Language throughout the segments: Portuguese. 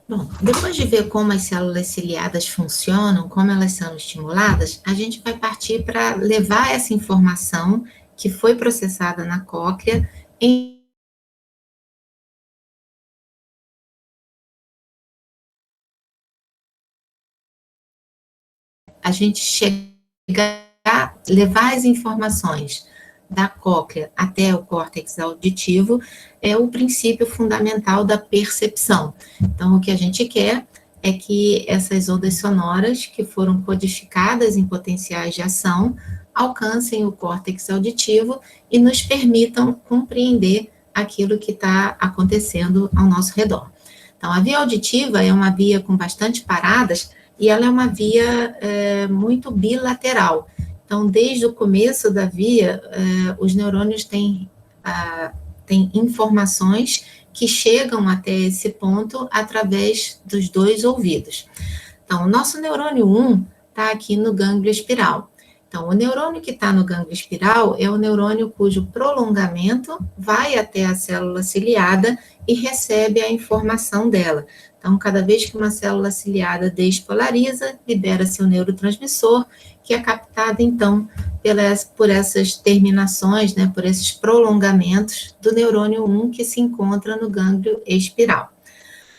Bom, depois de ver como as células ciliadas funcionam, como elas são estimuladas, a gente vai partir para levar essa informação que foi processada na cóclea em a gente chegar, levar as informações da cóclea até o córtex auditivo é o princípio fundamental da percepção. Então, o que a gente quer é que essas ondas sonoras que foram codificadas em potenciais de ação alcancem o córtex auditivo e nos permitam compreender aquilo que está acontecendo ao nosso redor. Então, a via auditiva é uma via com bastante paradas e ela é uma via muito bilateral. Então, desde o começo da via, os neurônios têm informações que chegam até esse ponto através dos dois ouvidos. Então, o nosso neurônio 1 está aqui no gânglio espiral. Então, o neurônio que está no gânglio espiral é o neurônio cujo prolongamento vai até a célula ciliada e recebe a informação dela. Então, cada vez que uma célula ciliada despolariza, libera-se o neurotransmissor, que é captado, então, por essas terminações, né, por esses prolongamentos do neurônio 1 que se encontra no gânglio espiral.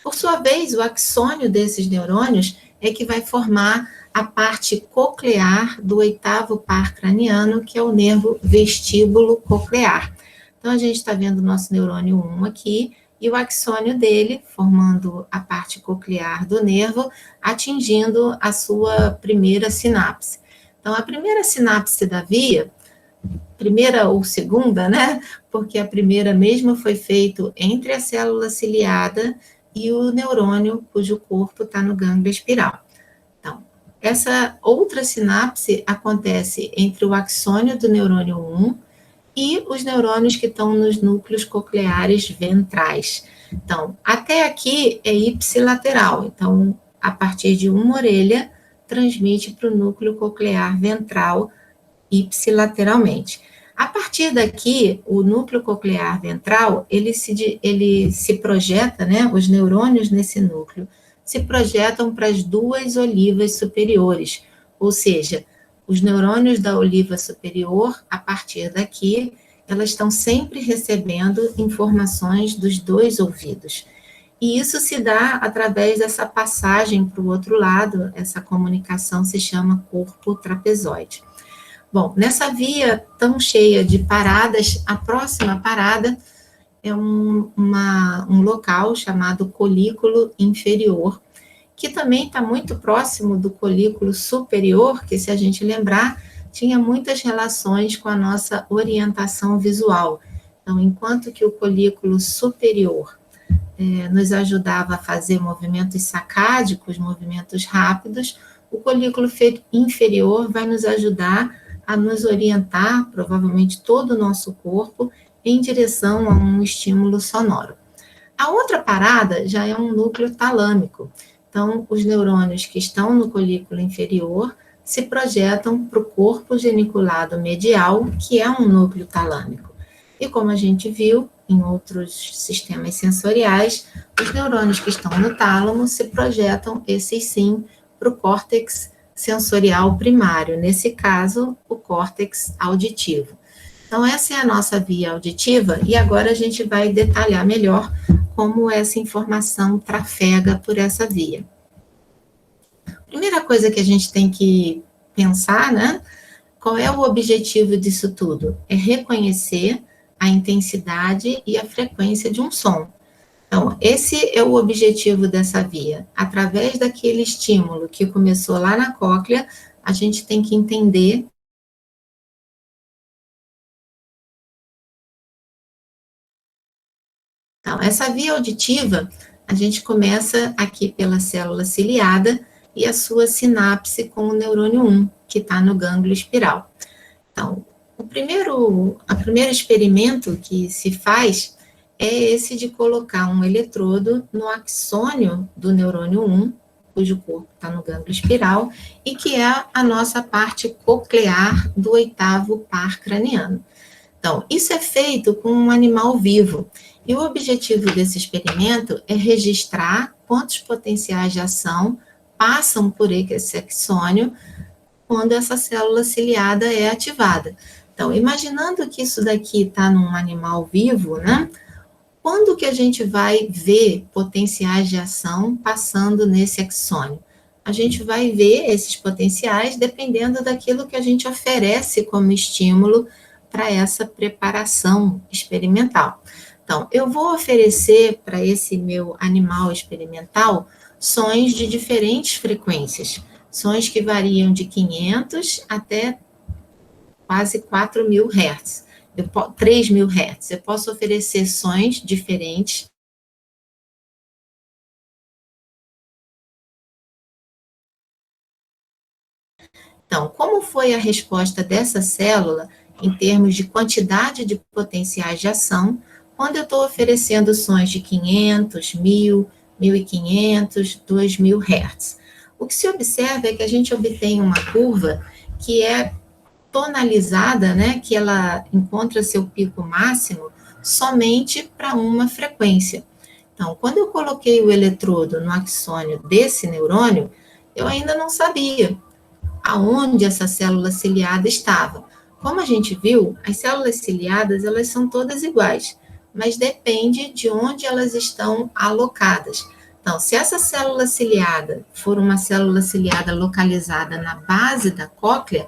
Por sua vez, o axônio desses neurônios é que vai formar a parte coclear do oitavo par craniano, que é o nervo vestíbulo coclear. Então, a gente está vendo o nosso neurônio 1 aqui, e o axônio dele, formando a parte coclear do nervo, atingindo a sua primeira sinapse. Então, a primeira sinapse da via, primeira ou segunda, né? Porque a primeira mesmo foi feita entre a célula ciliada e o neurônio cujo corpo está no gânglio espiral. Então, essa outra sinapse acontece entre o axônio do neurônio 1 e os neurônios que estão nos núcleos cocleares ventrais. Então, até aqui é ipsilateral. Então, a partir de uma orelha, transmite para o núcleo coclear ventral ipsilateralmente. A partir daqui, o núcleo coclear ventral, ele se projeta, né, os neurônios nesse núcleo, se projetam para as duas olivas superiores, ou seja, os neurônios da oliva superior, a partir daqui, elas estão sempre recebendo informações dos dois ouvidos. E isso se dá através dessa passagem para o outro lado, essa comunicação se chama corpo trapezoide. Bom, nessa via tão cheia de paradas, a próxima parada é um local chamado colículo inferior, que também está muito próximo do colículo superior, que, se a gente lembrar, tinha muitas relações com a nossa orientação visual. Então, enquanto que o colículo superior nos ajudava a fazer movimentos sacádicos, movimentos rápidos, o colículo inferior vai nos ajudar a nos orientar, provavelmente todo o nosso corpo, em direção a um estímulo sonoro. A outra parada já é um núcleo talâmico. Então, os neurônios que estão no colículo inferior se projetam para o corpo geniculado medial, que é um núcleo talâmico. E como a gente viu em outros sistemas sensoriais, os neurônios que estão no tálamo se projetam, esses sim, para o córtex sensorial primário, nesse caso, o córtex auditivo. Então, essa é a nossa via auditiva, e agora a gente vai detalhar melhor como essa informação trafega por essa via. Primeira coisa que a gente tem que pensar, né? Qual é o objetivo disso tudo? É reconhecer a intensidade e a frequência de um som. Então, esse é o objetivo dessa via. Através daquele estímulo que começou lá na cóclea, a gente tem que entender. Então, essa via auditiva, a gente começa aqui pela célula ciliada e a sua sinapse com o neurônio 1, que está no gânglio espiral. Então, o primeiro experimento que se faz é esse de colocar um eletrodo no axônio do neurônio 1, cujo corpo está no gânglio espiral, e que é a nossa parte coclear do oitavo par craniano. Então, isso é feito com um animal vivo. E o objetivo desse experimento é registrar quantos potenciais de ação passam por esse axônio quando essa célula ciliada é ativada. Então, imaginando que isso daqui está num animal vivo, né? Quando que a gente vai ver potenciais de ação passando nesse axônio? A gente vai ver esses potenciais dependendo daquilo que a gente oferece como estímulo para essa preparação experimental. Então, eu vou oferecer para esse meu animal experimental sons de diferentes frequências, sons que variam de 500 até quase 4.000 Hz, 3.000 Hz. Eu posso oferecer sons diferentes. Então, como foi a resposta dessa célula em termos de quantidade de potenciais de ação, quando eu estou oferecendo sons de 500, 1.000, 1.500, 2.000 Hz? O que se observa é que a gente obtém uma curva que é tonalizada, né, que ela encontra seu pico máximo somente para uma frequência. Então, quando eu coloquei o eletrodo no axônio desse neurônio, eu ainda não sabia aonde essa célula ciliada estava. Como a gente viu, as células ciliadas, elas são todas iguais, mas depende de onde elas estão alocadas. Então, se essa célula ciliada for uma célula ciliada localizada na base da cóclea,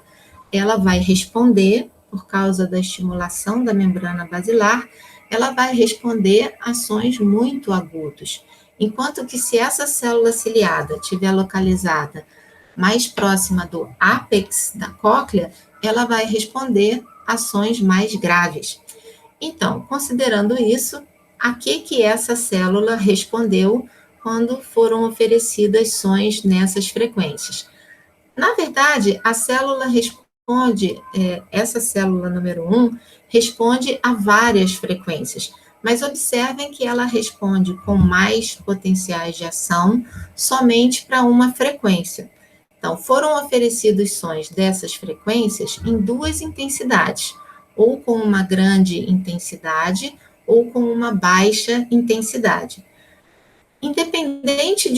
ela vai responder, por causa da estimulação da membrana basilar, ela vai responder a sons muito agudos. Enquanto que se essa célula ciliada estiver localizada mais próxima do ápex da cóclea, ela vai responder a sons mais graves. Então, considerando isso, a que essa célula respondeu quando foram oferecidas sons nessas frequências? Na verdade, a célula responde, essa célula número 1, responde a várias frequências, mas observem que ela responde com mais potenciais de ação somente para uma frequência. Então, foram oferecidos sons dessas frequências em duas intensidades, ou com uma grande intensidade, ou com uma baixa intensidade. Independente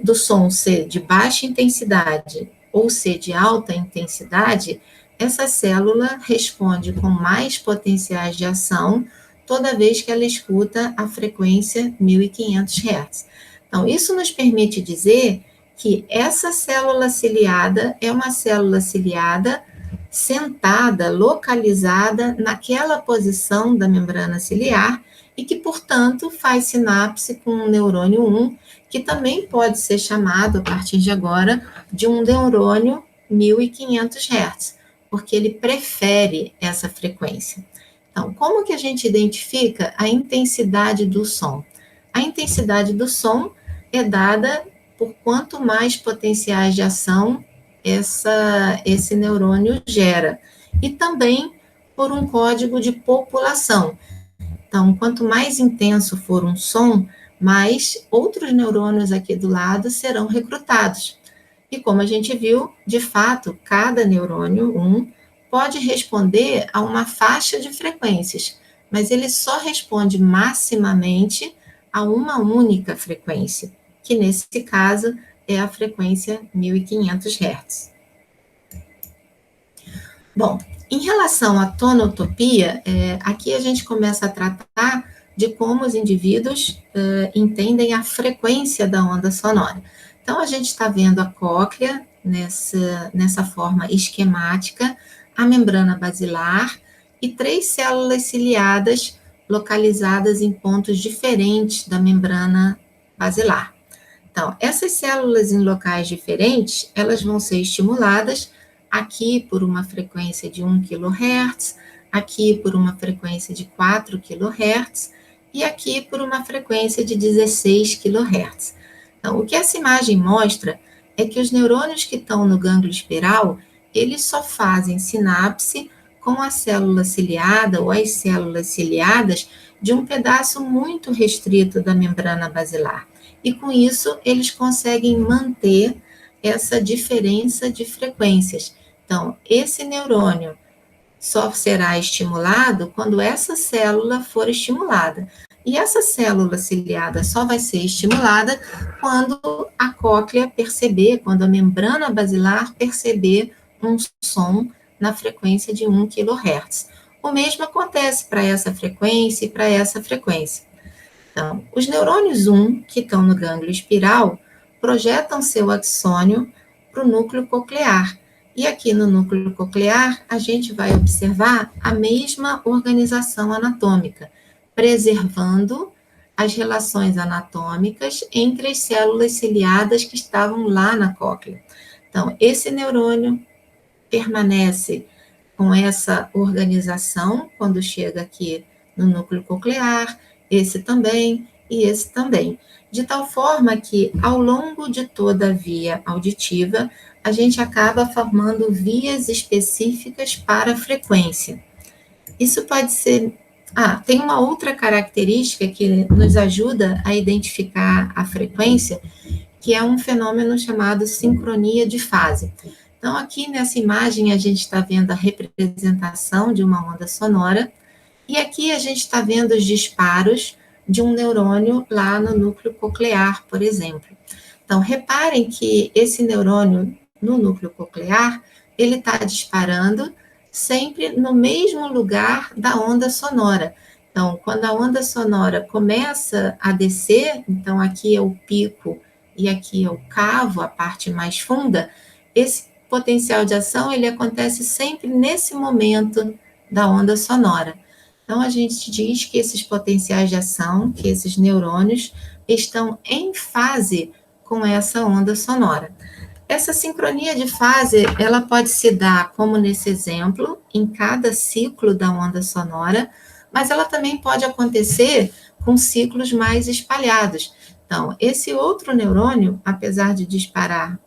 do som ser de baixa intensidade ou ser de alta intensidade, essa célula responde com mais potenciais de ação toda vez que ela escuta a frequência 1.500 Hz. Então, isso nos permite dizer que essa célula ciliada é uma célula ciliada sentada, localizada naquela posição da membrana ciliar e que, portanto, faz sinapse com o neurônio 1, que também pode ser chamado, a partir de agora, de um neurônio 1.500 Hz, porque ele prefere essa frequência. Então, como que a gente identifica a intensidade do som? A intensidade do som é dada por quanto mais potenciais de ação esse neurônio gera, e também por um código de população. Então, quanto mais intenso for um som, mais outros neurônios aqui do lado serão recrutados. E como a gente viu, de fato, cada neurônio, pode responder a uma faixa de frequências, mas ele só responde maximamente a uma única frequência, que nesse caso é a frequência 1.500 Hz. Bom, em relação à tonotopia, aqui a gente começa a tratar de como os indivíduos entendem a frequência da onda sonora. Então, a gente está vendo a cóclea nessa forma esquemática, a membrana basilar e 3 células ciliadas localizadas em pontos diferentes da membrana basilar. Então, essas células em locais diferentes, elas vão ser estimuladas aqui por uma frequência de 1 kHz, aqui por uma frequência de 4 kHz e aqui por uma frequência de 16 kHz. Então, o que essa imagem mostra é que os neurônios que estão no gânglio espiral, eles só fazem sinapse com a célula ciliada ou as células ciliadas de um pedaço muito restrito da membrana basilar. E com isso, eles conseguem manter essa diferença de frequências. Então, esse neurônio só será estimulado quando essa célula for estimulada. E essa célula ciliada só vai ser estimulada quando a cóclea perceber, quando a membrana basilar perceber um som na frequência de 1 kHz. O mesmo acontece para essa frequência e para essa frequência. Então, os neurônios 1, que estão no gânglio espiral, projetam seu axônio para o núcleo coclear. E aqui no núcleo coclear, a gente vai observar a mesma organização anatômica, preservando as relações anatômicas entre as células ciliadas que estavam lá na cóclea. Então, esse neurônio permanece com essa organização quando chega aqui no núcleo coclear, esse também e esse também. De tal forma que, ao longo de toda a via auditiva, a gente acaba formando vias específicas para a frequência. Isso pode ser... tem uma outra característica que nos ajuda a identificar a frequência, que é um fenômeno chamado sincronia de fase. Então, aqui nessa imagem, a gente está vendo a representação de uma onda sonora, e aqui a gente está vendo os disparos de um neurônio lá no núcleo coclear, por exemplo. Então, reparem que esse neurônio no núcleo coclear, ele está disparando sempre no mesmo lugar da onda sonora. Então, quando a onda sonora começa a descer, então aqui é o pico e aqui é o cavo, a parte mais funda, esse potencial de ação, ele acontece sempre nesse momento da onda sonora. Então, a gente diz que esses potenciais de ação, que esses neurônios, estão em fase com essa onda sonora. Essa sincronia de fase, ela pode se dar, como nesse exemplo, em cada ciclo da onda sonora, mas ela também pode acontecer com ciclos mais espalhados. Então, esse outro neurônio, apesar de disparar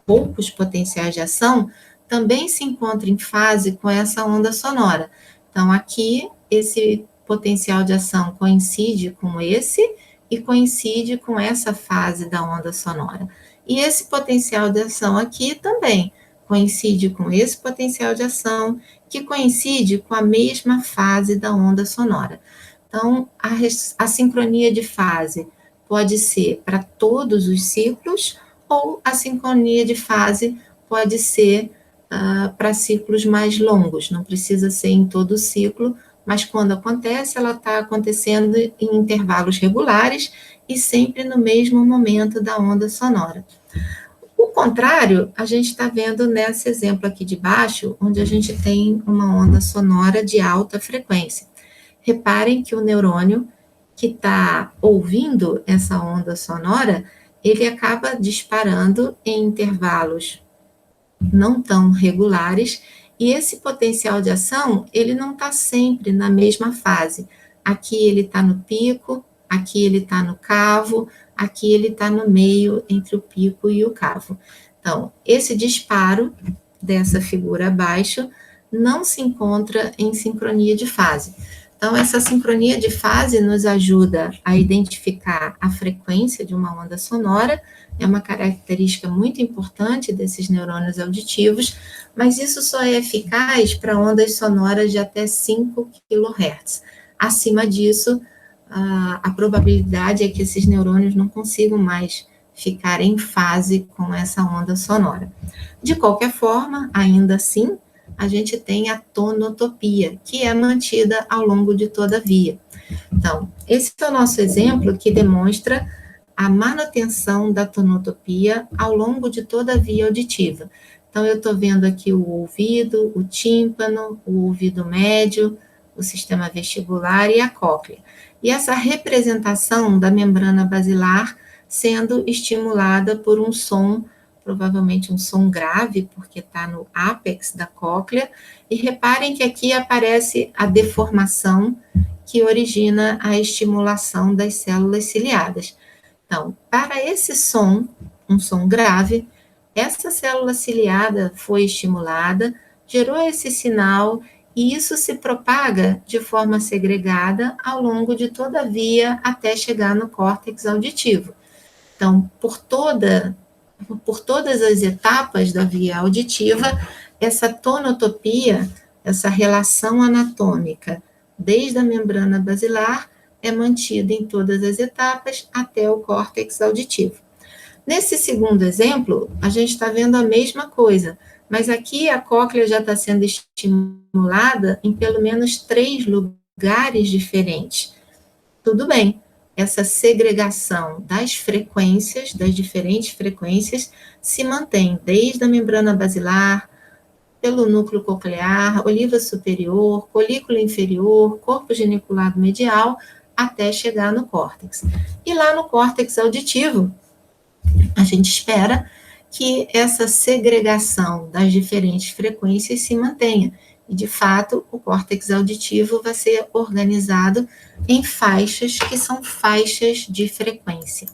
poucos potenciais de ação, também se encontra em fase com essa onda sonora. Então, aqui, esse potencial de ação coincide com esse e coincide com essa fase da onda sonora. E esse potencial de ação aqui também coincide com esse potencial de ação, que coincide com a mesma fase da onda sonora. Então, a sincronia de fase pode ser para todos os ciclos, ou a sincronia de fase pode ser para ciclos mais longos, não precisa ser em todo o ciclo, mas quando acontece, ela está acontecendo em intervalos regulares e sempre no mesmo momento da onda sonora. O contrário, a gente está vendo nesse exemplo aqui de baixo, onde a gente tem uma onda sonora de alta frequência. Reparem que o neurônio que está ouvindo essa onda sonora, ele acaba disparando em intervalos não tão regulares, e esse potencial de ação, ele não está sempre na mesma fase. Aqui ele está no pico, aqui ele está no cavo, aqui ele está no meio entre o pico e o cavo. Então, esse disparo dessa figura abaixo não se encontra em sincronia de fase. Então, essa sincronia de fase nos ajuda a identificar a frequência de uma onda sonora, é uma característica muito importante desses neurônios auditivos, mas isso só é eficaz para ondas sonoras de até 5 kHz. Acima disso, a probabilidade é que esses neurônios não consigam mais ficar em fase com essa onda sonora. De qualquer forma, ainda assim, a gente tem a tonotopia, que é mantida ao longo de toda a via. Então, esse é o nosso exemplo que demonstra a manutenção da tonotopia ao longo de toda a via auditiva. Então, eu estou vendo aqui o ouvido, o tímpano, o ouvido médio, o sistema vestibular e a cóclea. E essa representação da membrana basilar sendo estimulada por um som, provavelmente um som grave, porque está no ápex da cóclea, e reparem que aqui aparece a deformação que origina a estimulação das células ciliadas. Então, para esse som, um som grave, essa célula ciliada foi estimulada, gerou esse sinal, e isso se propaga de forma segregada ao longo de toda a via até chegar no córtex auditivo. Então, por todas as etapas da via auditiva, essa tonotopia, essa relação anatômica, desde a membrana basilar é mantida em todas as etapas até o córtex auditivo. Nesse segundo exemplo, a gente está vendo a mesma coisa, mas aqui a cóclea já está sendo estimulada em pelo menos 3 lugares diferentes. Tudo bem, essa segregação das frequências, das diferentes frequências, se mantém desde a membrana basilar, pelo núcleo coclear, oliva superior, colícula inferior, corpo geniculado medial, até chegar no córtex. E lá no córtex auditivo, a gente espera que essa segregação das diferentes frequências se mantenha. E, de fato, o córtex auditivo vai ser organizado em faixas que são faixas de frequência.